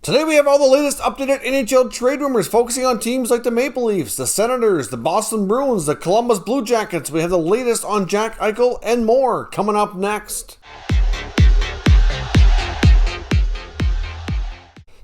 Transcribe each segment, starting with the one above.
Today we have all the latest updated NHL trade rumors focusing on teams like the Maple Leafs, the Senators, the Boston Bruins, the Columbus Blue Jackets. We have the latest on Jack Eichel and more coming up next.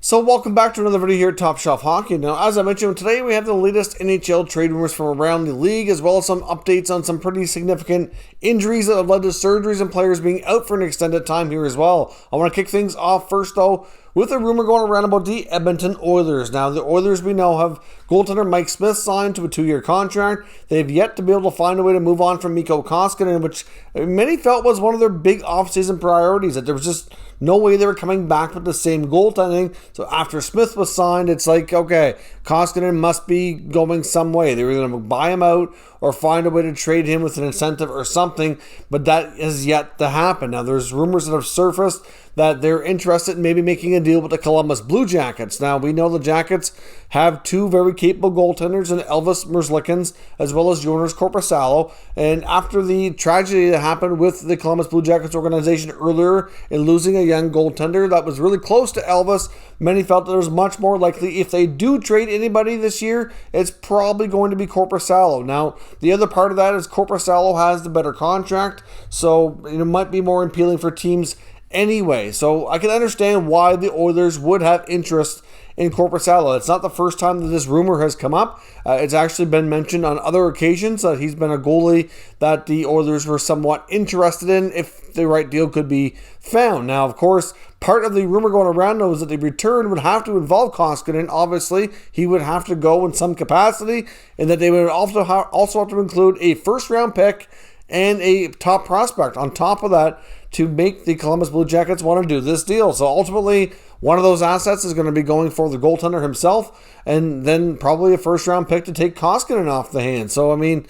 So welcome back to another video here at Top Shelf Hockey. Now, as I mentioned, today we have the latest NHL trade rumors from around the league, as well as some updates on some pretty significant injuries that have led to surgeries and players being out for an extended time here as well. I want to kick things off first, though, with a rumor going around about the Edmonton Oilers. Now, the Oilers, we know, have goaltender Mike Smith signed to a 2-year contract. They've yet to be able to find a way to move on from Mikko Koskinen, which many felt was one of their big offseason priorities, that there was just no way they were coming back with the same goaltending. So after Smith was signed, it's like, okay, Koskinen must be going some way. They were going to buy him out or find a way to trade him with an incentive or something, but that is yet to happen. Now, there's rumors that have surfaced that they're interested in maybe making a deal with the Columbus Blue Jackets. Now, we know the Jackets have two very capable goaltenders in Elvis Merzlikins as well as Jonas Korpisalo. And after the tragedy that happened with the Columbus Blue Jackets organization earlier in losing a young goaltender that was really close to Elvis, many felt that it was much more likely if they do trade anybody this year, it's probably going to be Korpisalo. Now, the other part of that is Korpisalo has the better contract, so it might be more appealing for teams anyway. So I can understand why the Oilers would have interest in Korpisalo. It's not the first time that this rumor has come up. It's actually been mentioned on other occasions that he's been a goalie that the Oilers were somewhat interested in if the right deal could be found. Now, of course, part of the rumor going around was that the return would have to involve Koskinen. Obviously, he would have to go in some capacity, and that they would also have to include a first-round pick and a top prospect on top of that to make the Columbus Blue Jackets want to do this deal. So ultimately, one of those assets is going to be going for the goaltender himself, and then probably a first-round pick to take Koskinen off the hand. So, I mean,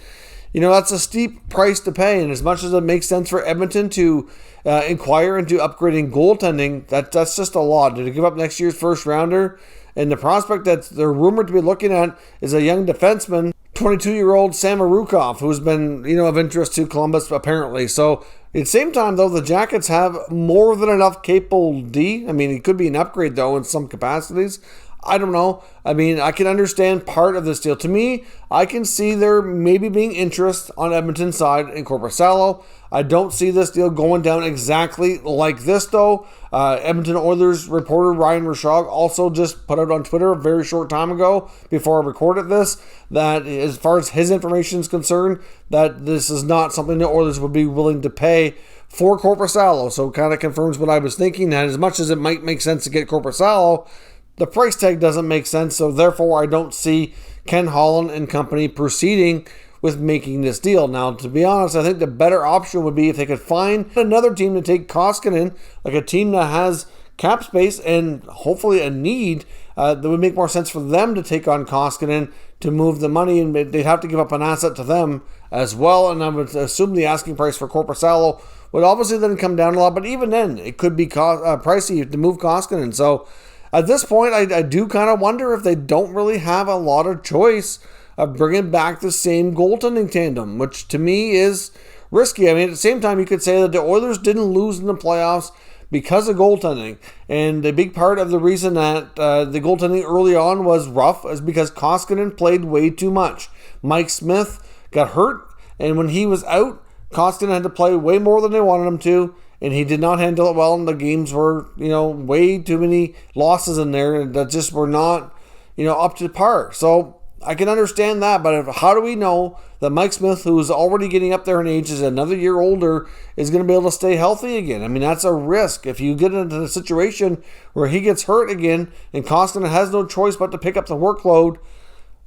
that's a steep price to pay, and as much as it makes sense for Edmonton to inquire into upgrading goaltending, that's just a lot. To give up next year's first-rounder, and the prospect that they're rumored to be looking at is a young defenseman, 22-year-old Sam Arukov, who's been, of interest to Columbus apparently. So at the same time, though, the Jackets have more than enough capable D. I mean, it could be an upgrade, though, in some capacities. I don't know. I mean, I can understand part of this deal. To me, I can see there maybe being interest on Edmonton's side in Korpisalo. I don't see this deal going down exactly like this, though. Edmonton Oilers reporter Ryan Rishaug also just put out on Twitter a very short time ago, before I recorded this, that as far as his information is concerned, that this is not something the Oilers would be willing to pay for Korpisalo. So it kind of confirms what I was thinking, that as much as it might make sense to get Korpisalo, the price tag doesn't make sense, so therefore I don't see Ken Holland and company proceeding with making this deal. Now, to be honest, I think the better option would be if they could find another team to take Koskinen, like a team that has cap space and hopefully a need that would make more sense for them to take on Koskinen to move the money, and they'd have to give up an asset to them as well. And I would assume the asking price for Korpisalo would obviously then come down a lot, but even then, it could be pricey to move Koskinen. So at this point, I do kind of wonder if they don't really have a lot of choice of bringing back the same goaltending tandem, which to me is risky. I mean, at the same time, you could say that the Oilers didn't lose in the playoffs because of goaltending. And a big part of the reason that the goaltending early on was rough is because Koskinen played way too much. Mike Smith got hurt, and when he was out, Koskinen had to play way more than they wanted him to, and he did not handle it well, and the games were, way too many losses in there that just were not, up to par. So I can understand that, but how do we know that Mike Smith, who's already getting up there in age, is another year older, is going to be able to stay healthy again? I mean, that's a risk. If you get into a situation where he gets hurt again and Koskinen has no choice but to pick up the workload,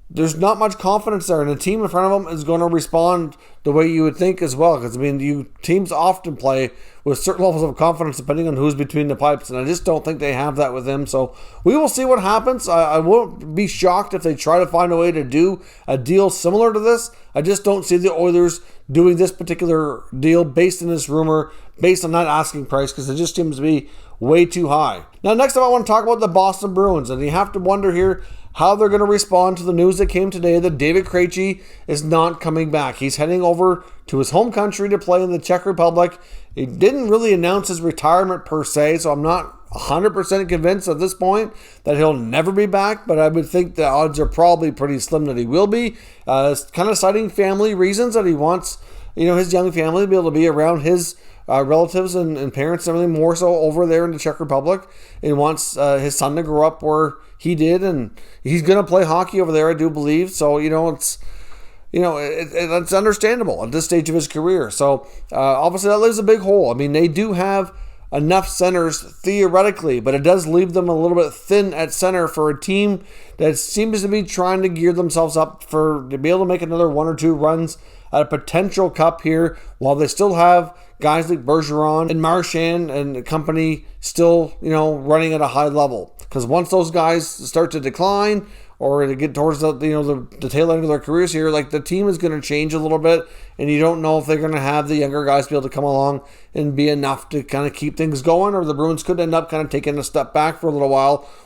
there's not much confidence there, and the team in front of him is going to respond the way you would think as well. Because, I mean, teams often play with certain levels of confidence depending on who's between the pipes, and I just don't think they have that with him. So we will see what happens. I won't be shocked if they try to find a way to do a deal similar to this. I just don't see the Oilers doing this particular deal based on this rumor, based on that asking price, because it just seems to be way too high. Now, next up, I want to talk about the Boston Bruins, and you have to wonder here how they're going to respond to the news that came today that David Krejci is not coming back. He's heading over to his home country to play in the Czech Republic. He didn't really announce his retirement per se, so I'm not 100% convinced at this point that he'll never be back, but I would think the odds are probably pretty slim that he will be. Kind of citing family reasons that he wants, his young family to be able to be around his relatives and parents and everything more so over there in the Czech Republic. He wants his son to grow up where he did, and he's going to play hockey over there, I do believe. So, it's understandable at this stage of his career. So, obviously that leaves a big hole. I mean, they do have enough centers theoretically, but it does leave them a little bit thin at center for a team that seems to be trying to gear themselves up to be able to make another one or two runs at a potential cup here, while they still have guys like Bergeron and Marchand and company still, running at a high level. Because once those guys start to decline or to get towards the tail end of their careers here, like the team is going to change a little bit, and you don't know if they're going to have the younger guys be able to come along and be enough to kind of keep things going, or the Bruins could end up kind of taking a step back for a little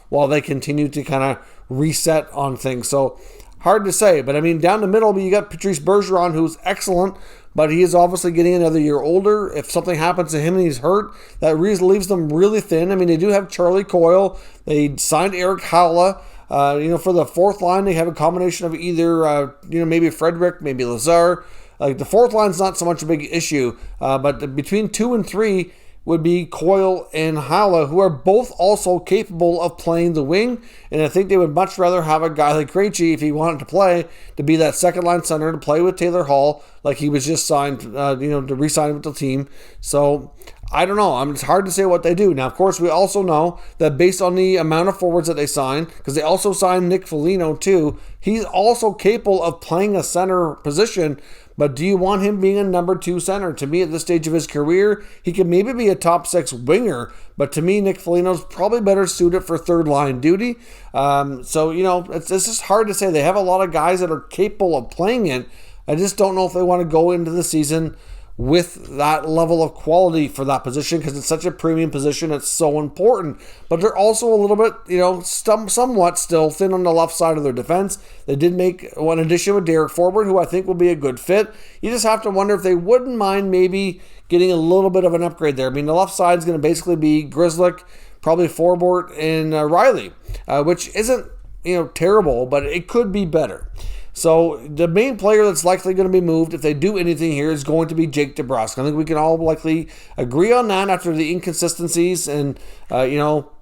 while they continue to kind of reset on things. So hard to say, but I mean, down the middle, you got Patrice Bergeron, who's excellent, but he is obviously getting another year older. If something happens to him and he's hurt, that leaves them really thin. I mean, they do have Charlie Coyle. They signed Eric Haula. For the fourth line, they have a combination of either, maybe Frederick, maybe Lazar. Like the fourth line's not so much a big issue, but between 2 and 3 would be Coyle and Haula, who are both also capable of playing the wing. And I think they would much rather have a guy like Krejci, if he wanted to play, to be that second line center to play with Taylor Hall, like he was just signed, to re-sign with the team. So I don't know. It's hard to say what they do. Now, of course, we also know that based on the amount of forwards that they signed, because they also signed Nick Foligno too, he's also capable of playing a center position. But do you want him being a number 2 center? To me, at this stage of his career, he could maybe be a top 6 winger. But to me, Nick Foligno's probably better suited for third line duty. It's just hard to say. They have a lot of guys that are capable of playing it. I just don't know if they want to go into the season with that level of quality for that position, because it's such a premium position. It's so important. But they're also a little bit, somewhat still thin on the left side of their defense. They did make one addition with Derek Forbort, who I think will be a good fit. You just have to wonder if they wouldn't mind maybe getting a little bit of an upgrade there. I mean, the left side is going to basically be Grzelcyk, probably Forbort, and Riley, which isn't, terrible, but it could be better. So the main player that's likely going to be moved, if they do anything here, is going to be Jake DeBrusk. I think we can all likely agree on that after the inconsistencies and,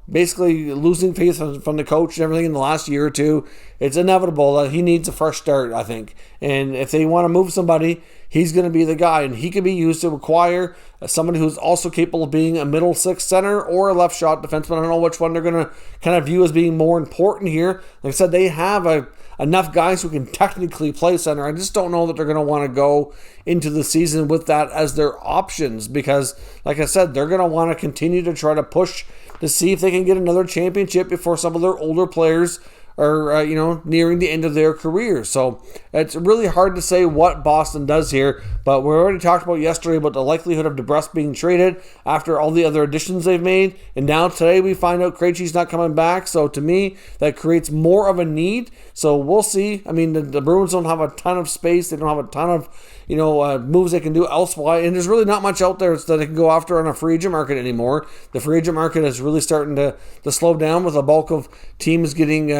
basically losing faith from the coach and everything in the last year or two. It's inevitable that he needs a fresh start, I think. And if they want to move somebody, he's going to be the guy. And he can be used to acquire somebody who's also capable of being a middle 6 center or a left shot defenseman. I don't know which one they're going to kind of view as being more important here. Like I said, they have enough guys who can technically play center. I just don't know that they're going to want to go into the season with that as their options, because, like I said, they're going to want to continue to try to push to see if they can get another championship before some of their older players are, nearing the end of their career. So it's really hard to say what Boston does here, but we already talked about yesterday about the likelihood of DeBrusk being traded after all the other additions they've made, and now today we find out Krejci's not coming back. So to me, that creates more of a need. So we'll see. I mean, the Bruins don't have a ton of space. They don't have a ton of moves they can do elsewhere, and there's really not much out there that they can go after on a free agent market anymore. The free agent market is really starting to slow down, with a bulk of teams getting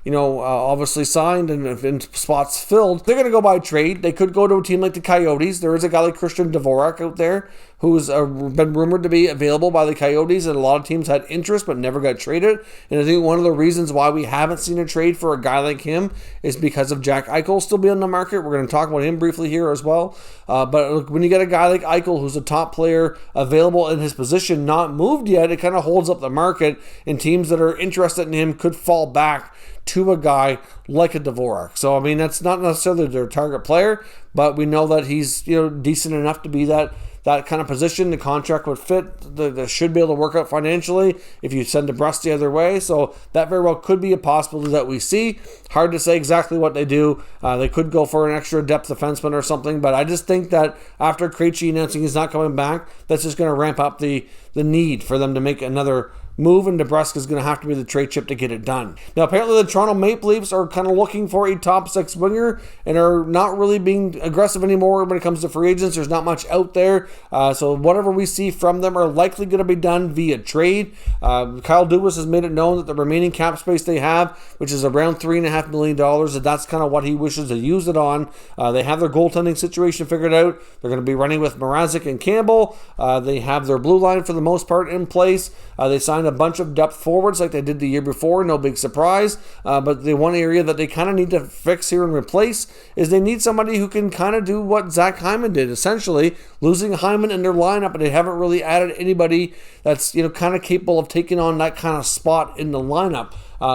obviously signed and spots filled. They're going to go by trade. They could go to a team like the Coyotes. There is a guy like Christian Dvorak out there who's been rumored to be available by the Coyotes, and a lot of teams had interest but never got traded. And I think one of the reasons why we haven't seen a trade for a guy like him is because of Jack Eichel still being on the market. We're going to talk about him briefly here as well. But when you get a guy like Eichel, who's a top player available in his position, not moved yet, it kind of holds up the market, and teams that are interested in him could fall back to a guy like a Dvorak. So, I mean, that's not necessarily their target player, but we know that he's, decent enough to be that kind of position. The contract would fit. They should be able to work out financially if you send DeBrusk the other way. So that very well could be a possibility that we see. Hard to say exactly what they do. They could go for an extra depth defenseman or something, but I just think that after Krejci announcing he's not coming back, that's just going to ramp up the need for them to make another move, and DeBrusk is going to have to be the trade chip to get it done. Now, apparently the Toronto Maple Leafs are kind of looking for a top 6 winger and are not really being aggressive anymore when it comes to free agents. There's not much out there, so whatever we see from them are likely going to be done via trade. Kyle Dubas has made it known that the remaining cap space they have, which is around $3.5 million, that's kind of what he wishes to use it on. They have their goaltending situation figured out. They're going to be running with Mrazek and Campbell. They have their blue line for the most part in place. They signed a bunch of depth forwards like they did the year before, no big surprise. But the one area that they kind of need to fix here and replace is they need somebody who can kind of do what Zach Hyman did, essentially losing Hyman in their lineup, and they haven't really added anybody that's kind of capable of taking on that kind of spot in the lineup.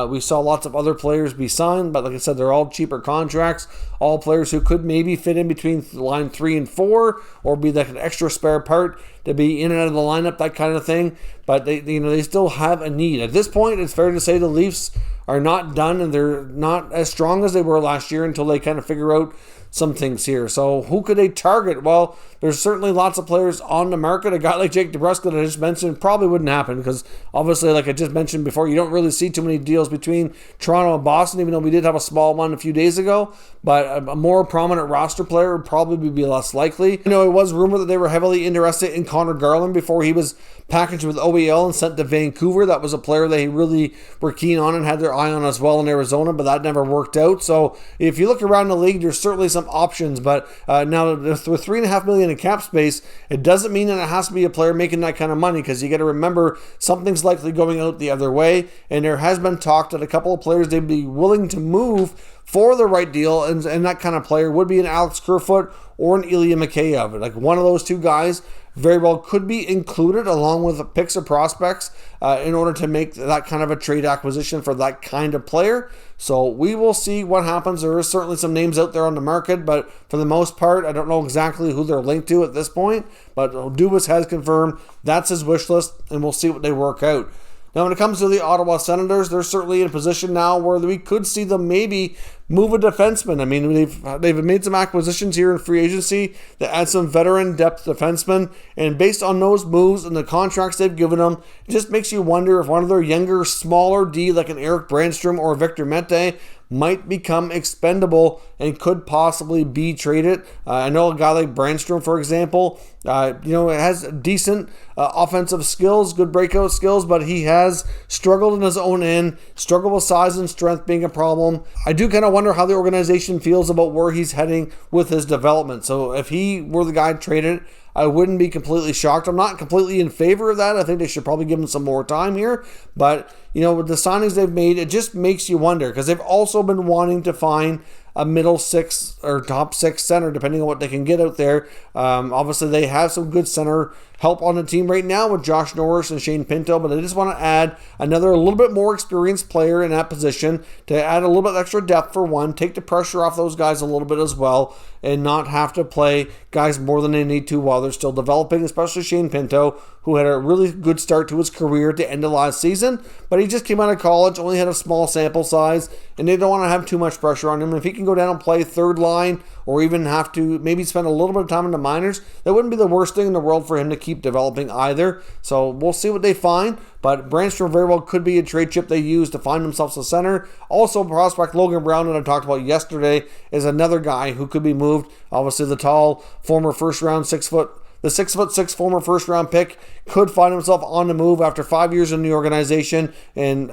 We saw lots of other players be signed, but like I said, they're all cheaper contracts. All players who could maybe fit in between line 3 and 4, or be like an extra spare part to be in and out of the lineup, that kind of thing. But they still have a need. At this point, it's fair to say the Leafs are not done, and they're not as strong as they were last year until they kind of figure out some things here. So who could they target? Well, there's certainly lots of players on the market. A guy like Jake DeBrusk that I just mentioned probably wouldn't happen, because obviously, like I just mentioned before, you don't really see too many deals between Toronto and Boston, even though we did have a small one a few days ago. But a more prominent roster player would probably be less likely. It was rumored that they were heavily interested in Connor Garland before he was packaged with OEL and sent to Vancouver. That was a player they really were keen on and had their eye on as well in Arizona, but that never worked out. So if you look around the league, there's certainly some options. But now with $3.5 million in cap space, it doesn't mean that it has to be a player making that kind of money, because you got to remember something's likely going out the other way. And there has been talk that a couple of players they'd be willing to move for the right deal, and that kind of player would be an Alex Kerfoot or an Ilya Mikheyev. Like one of those two guys very well could be included along with picks or prospects in order to make that kind of a trade acquisition for that kind of player. So we will see what happens. There is certainly some names out there on the market, but for the most part, I don't know exactly who they're linked to at this point. But Dubas has confirmed that's his wish list, and we'll see what they work out. Now, when it comes to the Ottawa Senators, they're certainly in a position now where we could see them maybe move a defenseman. I mean, they've made some acquisitions here in free agency that add some veteran depth defensemen, and based on those moves and the contracts they've given them, it just makes you wonder if one of their younger, smaller D, like an Eric Brandstrom or Victor Mete, might become expendable and could possibly be traded. I know a guy like Brandstrom, for example, has decent offensive skills, good breakout skills, but he has struggled in his own end, struggled with size and strength being a problem. I do kind of wonder how the organization feels about where he's heading with his development. So if he were the guy traded, I wouldn't be completely shocked. I'm not completely in favor of that. I think they should probably give him some more time here. But, with the signings they've made, it just makes you wonder, because they've also been wanting to find a middle 6 or top 6 center, depending on what they can get out there. Obviously, they have some good center help on the team right now with Josh Norris and Shane Pinto, but I just want to add a little bit more experienced player in that position to add a little bit extra depth for one, take the pressure off those guys a little bit as well, and not have to play guys more than they need to while they're still developing, especially Shane Pinto, who had a really good start to his career at the end of last season, but he just came out of college, only had a small sample size, and they don't want to have too much pressure on him. If he can go down and play third line, or even have to maybe spend a little bit of time in the minors, that wouldn't be the worst thing in the world for him to keep developing either. So we'll see what they find, but Brandstrom very well could be a trade chip they use to find themselves a center. Also, prospect Logan Brown, that I talked about yesterday, is another guy who could be moved. Obviously, the tall former first round 6'6" former first round pick could find himself on the move after 5 years in the organization, and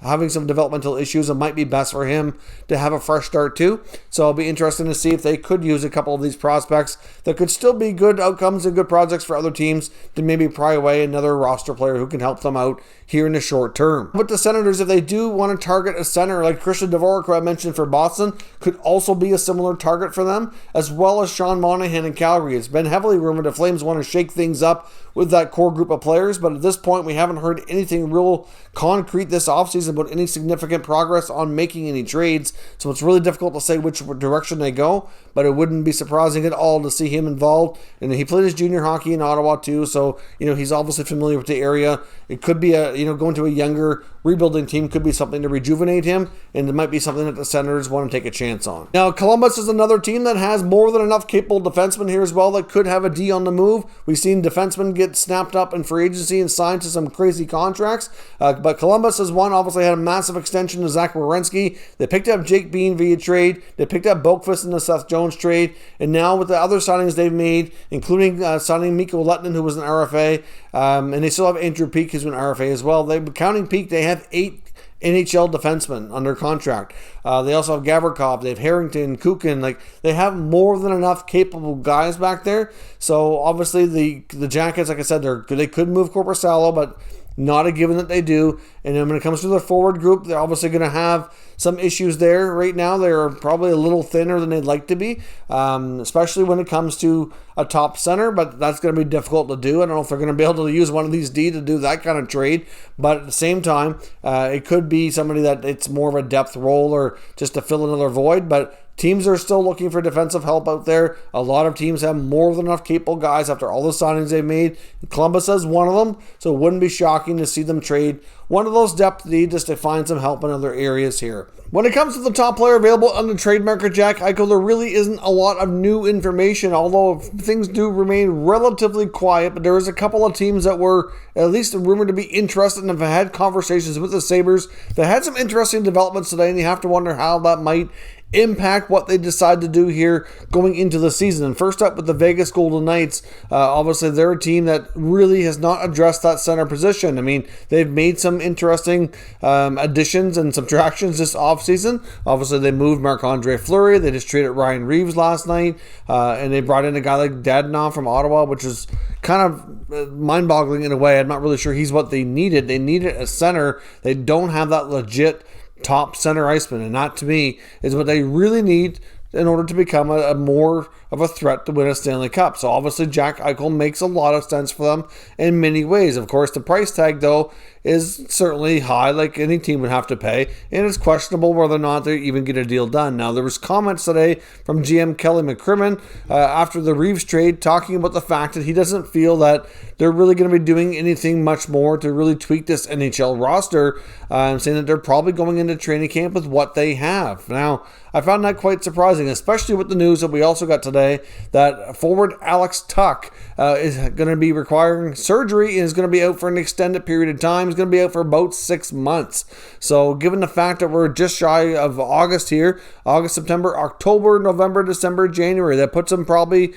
having some developmental issues, it might be best for him to have a fresh start too. So it'll be interesting to see if they could use a couple of these prospects that could still be good outcomes and good projects for other teams to maybe pry away another roster player who can help them out here in the short term. But the Senators, if they do want to target a center like Christian Dvorak, who I mentioned for Boston, could also be a similar target for them, as well as Sean Monahan in Calgary. It's been heavily rumored the Flames want to shake things up with that core group of players, but at this point we haven't heard anything real concrete this offseason about any significant progress on making any trades, so it's really difficult to say which direction they go, but it wouldn't be surprising at all to see him involved. And he played his junior hockey in Ottawa too, so he's obviously familiar with the area. It could be going to a younger rebuilding team could be something to rejuvenate him, and it might be something that the Senators want to take a chance on. Now, Columbus is another team that has more than enough capable defensemen here as well that could have a D on the move. We've seen defensemen get snapped up in free agency and signed to some crazy contracts, but Columbus has obviously had a massive extension to Zach Werenski. They picked up Jake Bean via trade. They picked up Boqvist in the Seth Jones trade, and now with the other signings they've made, including signing Mikko Lehtinen, who was an RFA, and they still have Andrew Peeke, who's an RFA as well. Counting Peeke, they have 8 NHL defensemen under contract. They also have Gavrikov, they have Harrington, Kukin. They have more than enough capable guys back there. So obviously the Jackets, like I said, they could move Korpisalo, but not a given that they do. And then when it comes to the forward group, they're obviously going to have some issues there. Right now, they're probably a little thinner than they'd like to be, especially when it comes to a top center, but that's going to be difficult to do. I don't know if they're going to be able to use one of these D to do that kind of trade, but at the same time, it could be somebody that it's more of a depth role or just to fill another void, but teams are still looking for defensive help out there. A lot of teams have more than enough capable guys after all the signings they've made. Columbus has one of them, so it wouldn't be shocking to see them trade one of those depth needs just to find some help in other areas here. When it comes to the top player available on the trade market, Jack Eichel, there really isn't a lot of new information, although things do remain relatively quiet, but there is a couple of teams that were at least rumored to be interested and have had conversations with the Sabres. They had some interesting developments today, and you have to wonder how that might impact what they decide to do here going into the season. And first up with the Vegas Golden Knights, obviously they're a team that really has not addressed that center position. I mean, they've made some interesting additions and subtractions this offseason. Obviously they moved Marc-Andre Fleury, they just traded Ryan Reeves last night, and they brought in a guy like Dadonov from Ottawa, which is kind of mind-boggling in a way. I'm not really sure he's what they needed. They needed a center. They don't have that legit top center iceman, and that to me is what they really need in order to become a more of a threat to win a Stanley Cup. So obviously Jack Eichel makes a lot of sense for them in many ways. Of course, the price tag though is certainly high, like any team would have to pay, and it's questionable whether or not they even get a deal done. Now, there was comments today from GM Kelly McCrimmon after the Reeves trade talking about the fact that he doesn't feel that they're really going to be doing anything much more to really tweak this NHL roster, saying that they're probably going into training camp with what they have. Now, I found that quite surprising, especially with the news that we also got today that forward Alex Tuch is going to be requiring surgery and is going to be out for an extended period of time. He's going to be out for about 6 months. So given the fact that we're just shy of August here, August, September, October, November, December, January, that puts him probably,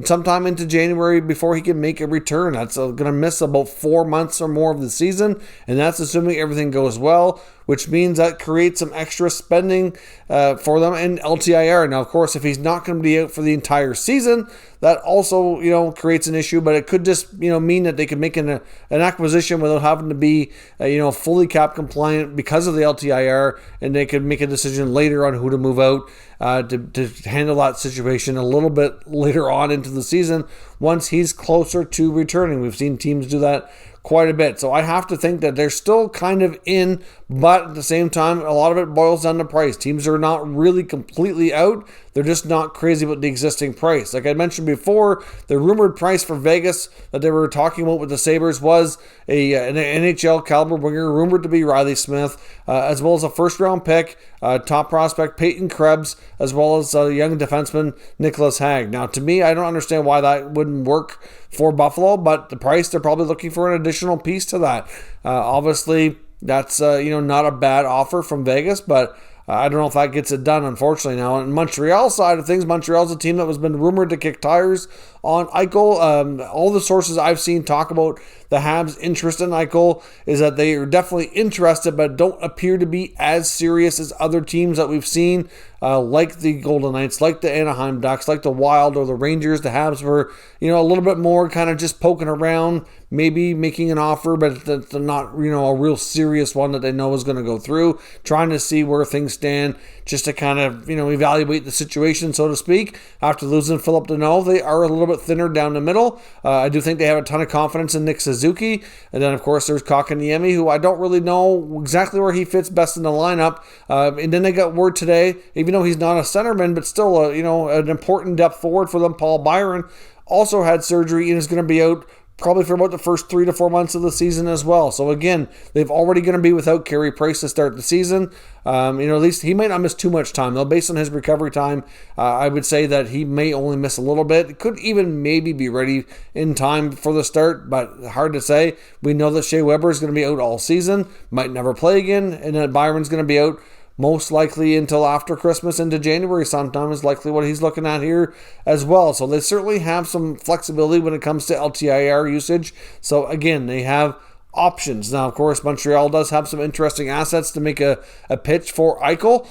sometime into January before he can make a return. That's going to miss about 4 months or more of the season, and that's assuming everything goes well, which means that creates some extra spending for them in LTIR. Now, of course, if he's not going to be out for the entire season, that also, creates an issue, but it could just, mean that they could make an acquisition without having to be, fully cap compliant because of the LTIR, and they could make a decision later on who to move out to handle that situation a little bit later on into the season once he's closer to returning. We've seen teams do that quite a bit. So I have to think that they're still kind of in, but at the same time, a lot of it boils down to price. Teams are not really completely out. They're just not crazy about the existing price. Like I mentioned before, the rumored price for Vegas that they were talking about with the Sabres was an NHL caliber winger rumored to be Riley Smith, as well as a first-round pick, top prospect Peyton Krebs, as well as young defenseman Nicholas Hague. Now, to me, I don't understand why that wouldn't work for Buffalo, but the price, they're probably looking for an additional piece to that. Obviously, that's not a bad offer from Vegas, but I don't know if that gets it done, unfortunately. Now, on Montreal side of things, Montreal's a team that has been rumored to kick tires on Eichel. All the sources I've seen talk about the Habs' interest in Eichel is that they are definitely interested, but don't appear to be as serious as other teams that we've seen. like the Golden Knights, like the Anaheim Ducks, like the Wild or the Rangers. The Habs were, a little bit more kind of just poking around, maybe making an offer, but that's not, a real serious one that they know is going to go through, trying to see where things stand, just to kind of, evaluate the situation, so to speak. After losing Philip Deneau, they are a little bit thinner down the middle. I do think they have a ton of confidence in Nick Suzuki. And then, of course, there's Kotkaniemi, who I don't really know exactly where he fits best in the lineup. And then they got word today, even though he's not a centerman, but still, an important depth forward for them, Paul Byron, also had surgery and is going to be out probably for about the first 3 to 4 months of the season as well. So again, they've already going to be without Carey Price to start the season. At least he might not miss too much time, though. Based on his recovery time, I would say that he may only miss a little bit. It could even maybe be ready in time for the start, but hard to say. We know that Shea Weber is going to be out all season, might never play again, and that Byron's going to be out most likely until after Christmas into January sometime is likely what he's looking at here as well. So they certainly have some flexibility when it comes to LTIR usage. So again, they have options. Now, of course, Montreal does have some interesting assets to make a pitch for Eichel.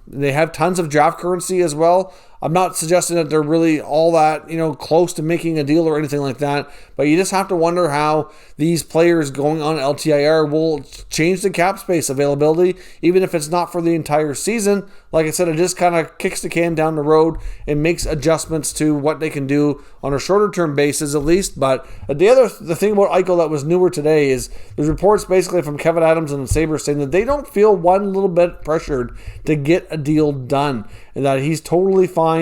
They have tons of draft currency as well. I'm not suggesting that they're really all that, close to making a deal or anything like that, but you just have to wonder how these players going on LTIR will change the cap space availability, even if it's not for the entire season. Like I said, it just kind of kicks the can down the road and makes adjustments to what they can do on a shorter term basis at least. But the thing about Eichel that was newer today is there's reports basically from Kevin Adams and the Sabres saying that they don't feel one little bit pressured to get a deal done, and that he's totally fine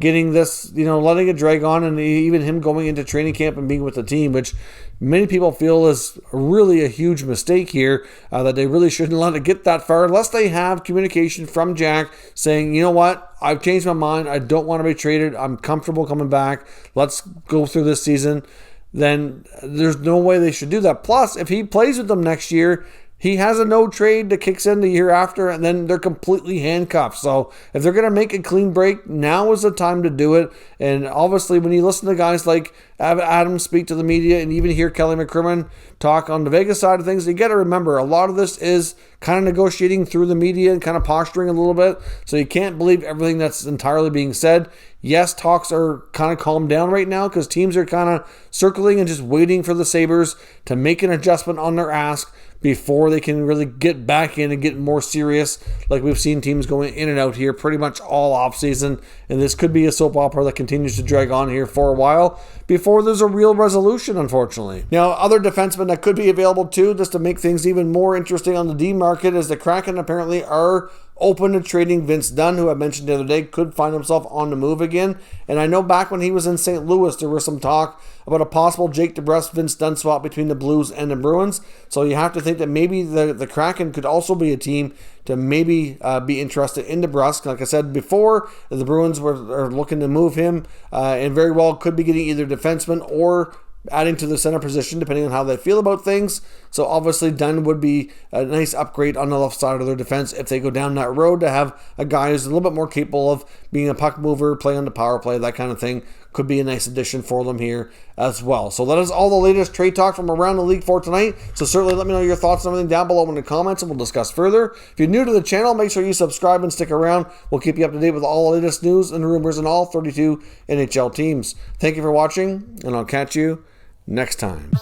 getting this, letting it drag on, and even him going into training camp and being with the team, which many people feel is really a huge mistake here, that they really shouldn't let it get that far unless they have communication from Jack saying, you know what, I've changed my mind, I don't want to be traded, I'm comfortable coming back, let's go through this season. Then there's no way they should do that. Plus, if he plays with them next year, he has a no trade that kicks in the year after, and then they're completely handcuffed. So if they're going to make a clean break, now is the time to do it. And obviously, when you listen to guys like Adams speak to the media and even hear Kelly McCrimmon talk on the Vegas side of things, you got to remember a lot of this is kind of negotiating through the media and kind of posturing a little bit. So you can't believe everything that's entirely being said. Yes, talks are kind of calmed down right now because teams are kind of circling and just waiting for the Sabres to make an adjustment on their ask before they can really get back in and get more serious, like we've seen teams going in and out here pretty much all offseason. And this could be a soap opera that continues to drag on here for a while before there's a real resolution, unfortunately. Now, other defensemen that could be available too, just to make things even more interesting on the D market, is the Kraken apparently are open to trading Vince Dunn, who I mentioned the other day could find himself on the move again. And I know back when he was in St. Louis, there was some talk about a possible Jake DeBrusk, Vince Dunn swap between the Blues and the Bruins. So you have to think that maybe the Kraken could also be a team to maybe be interested in DeBrusk. Like I said before, the Bruins are looking to move him and very well could be getting either defenseman or adding to the center position, depending on how they feel about things. So obviously Dunn would be a nice upgrade on the left side of their defense if they go down that road, to have a guy who's a little bit more capable of being a puck mover, play on the power play, that kind of thing. Could be a nice addition for them here as well. So that is all the latest trade talk from around the league for tonight. So certainly let me know your thoughts and everything down below in the comments, and we'll discuss further. If you're new to the channel, make sure you subscribe and stick around. We'll keep you up to date with all the latest news and rumors in all 32 NHL teams. Thank you for watching, and I'll catch you next time.